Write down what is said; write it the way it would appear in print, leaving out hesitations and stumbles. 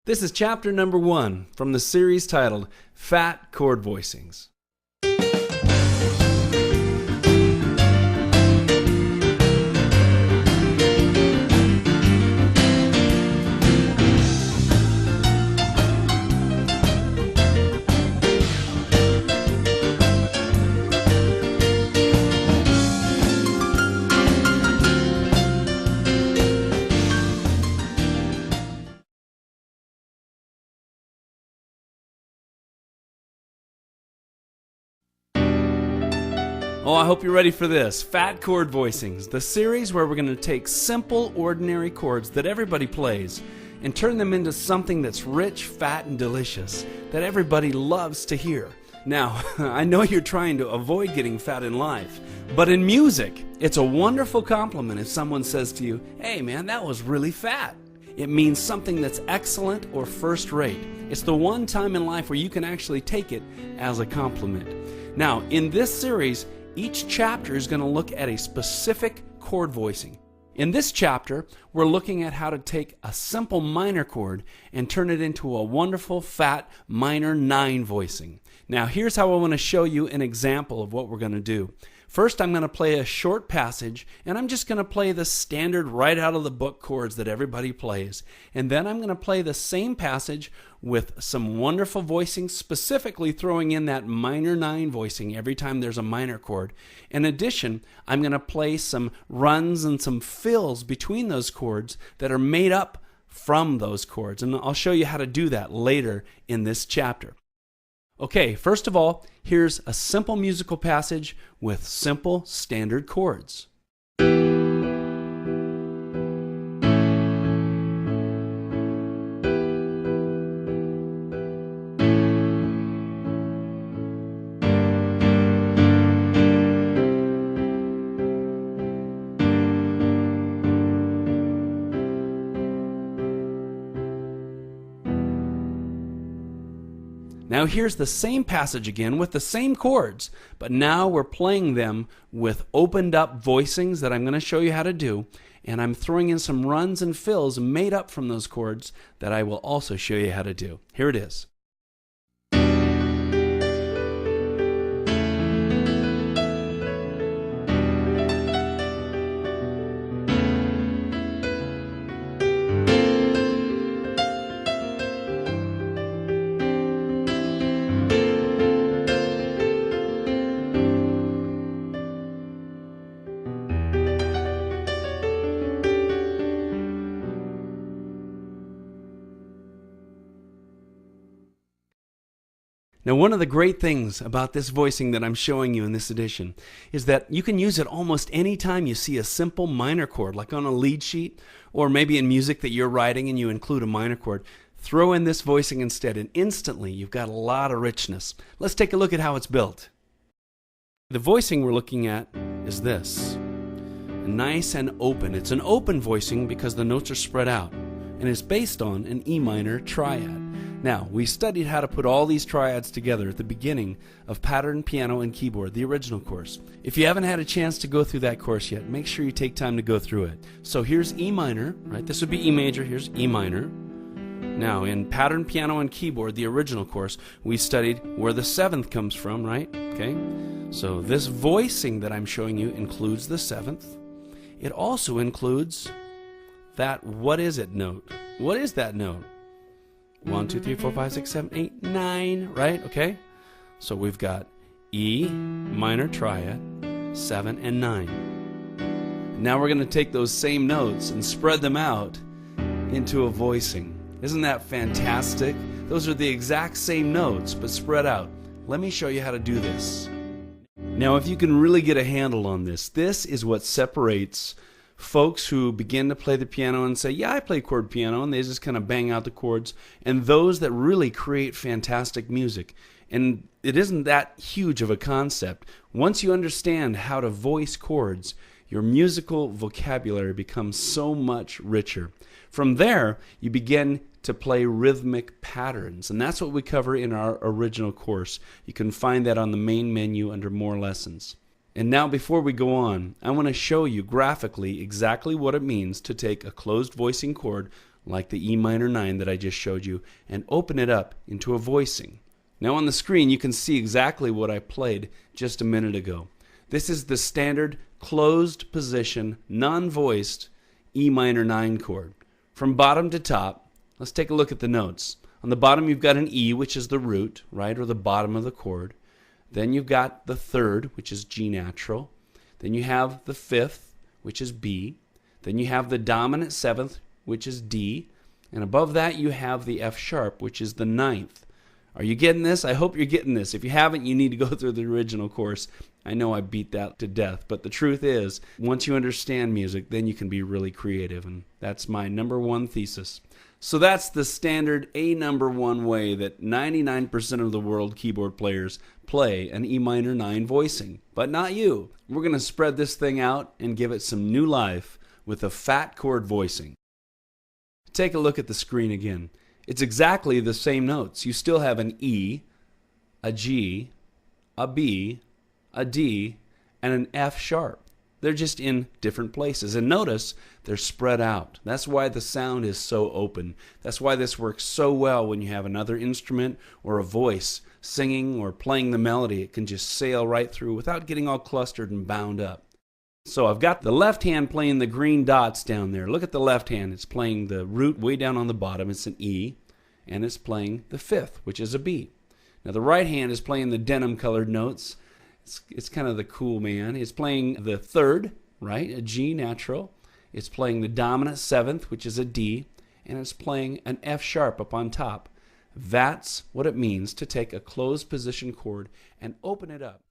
This is chapter number 1 from the series titled Phat Chord Voicings. Oh, I hope you're ready for this. Phat Chord Voicings, the series where we're going to take simple, ordinary chords that everybody plays and turn them into something that's rich, fat, and delicious that everybody loves to hear. Now, I know you're trying to avoid getting fat in life, but in music, it's a wonderful compliment if someone says to you, "Hey man, that was really fat." It means something that's excellent or first rate. It's the one time in life where you can actually take it as a compliment. Now, in this series, each chapter is going to look at a specific chord voicing. In this chapter, we're looking at how to take a simple minor chord and turn it into a wonderful fat minor 9 voicing. Now, here's how I want to show you an example of what we're going to do. First, I'm going to play a short passage, and I'm just going to play the standard right out of the book chords that everybody plays. And then I'm going to play the same passage with some wonderful voicings, specifically throwing in that minor 9 voicing every time there's a minor chord. In addition, I'm going to play some runs and some fills between those chords that are made up from those chords. And I'll show you how to do that later in this chapter. Okay, first of all, here's a simple musical passage with simple standard chords. Now here's the same passage again with the same chords, but now we're playing them with opened up voicings that I'm going to show you how to do, and I'm throwing in some runs and fills made up from those chords that I will also show you how to do. Here it is. Now, one of the great things about this voicing that I'm showing you in this edition is that you can use it almost any time you see a simple minor chord, like on a lead sheet, or maybe in music that you're writing and you include a minor chord. Throw in this voicing instead, and instantly you've got a lot of richness. Let's take a look at how it's built. The voicing we're looking at is this. Nice and open. It's an open voicing because the notes are spread out, and it's based on an E minor triad. Now, we studied how to put all these triads together at the beginning of Pattern, Piano, and Keyboard, the original course. If you haven't had a chance to go through that course yet, make sure you take time to go through it. So here's E minor, right? This would be E major, here's E minor. Now, in Pattern, Piano, and Keyboard, the original course, we studied where the 7th comes from, right? Okay? So this voicing that I'm showing you includes the 7th. It also includes that what is it note. What is that note? 1, 2, 3, 4, 5, 6, 7, 8, 9, right? Okay? So we've got E minor triad, 7, and 9. Now we're going to take those same notes and spread them out into a voicing. Isn't that fantastic? Those are the exact same notes, but spread out. Let me show you how to do this. Now, if you can really get a handle on this, this is what separates folks who begin to play the piano and say, yeah, I play chord piano, and they just kind of bang out the chords, and those that really create fantastic music. And it isn't that huge of a concept. Once you understand how to voice chords, your musical vocabulary becomes so much richer. From there, you begin to play rhythmic patterns, and that's what we cover in our original course. You can find that on the main menu under More Lessons. And now, before we go on, I want to show you graphically exactly what it means to take a closed voicing chord like the E minor 9 that I just showed you, and open it up into a voicing. Now on the screen you can see exactly what I played just a minute ago. This is the standard closed position, non-voiced E minor 9 chord. From bottom to top, let's take a look at the notes. On the bottom you've got an E, which is the root, right, or the bottom of the chord. Then you've got the third, which is G natural. Then you have the fifth, which is B. Then you have the dominant seventh, which is D. And above that you have the F sharp, which is the ninth. Are you getting this? I hope you're getting this. If you haven't, you need to go through the original course. I know I beat that to death, but the truth is, once you understand music, then you can be really creative, and that's my number one thesis. So that's the standard A number one way that 99% of the world keyboard players play an E minor 9 voicing, but not you. We're going to spread this thing out and give it some new life with a Phat chord voicing. Take a look at the screen again. It's exactly the same notes. You still have an E, a G, a B, a D, and an F sharp. They're just in different places. And notice they're spread out. That's why the sound is so open. That's why this works so well when you have another instrument or a voice singing or playing the melody. It can just sail right through without getting all clustered and bound up. So I've got the left hand playing the green dots down there. Look at the left hand. It's playing the root way down on the bottom. It's an E. And it's playing the fifth, which is a B. Now the right hand is playing the denim colored notes. It's kind of the cool man. It's playing the third, right, a G natural. It's playing the dominant seventh, which is a D. And it's playing an F sharp up on top. That's what it means to take a closed position chord and open it up.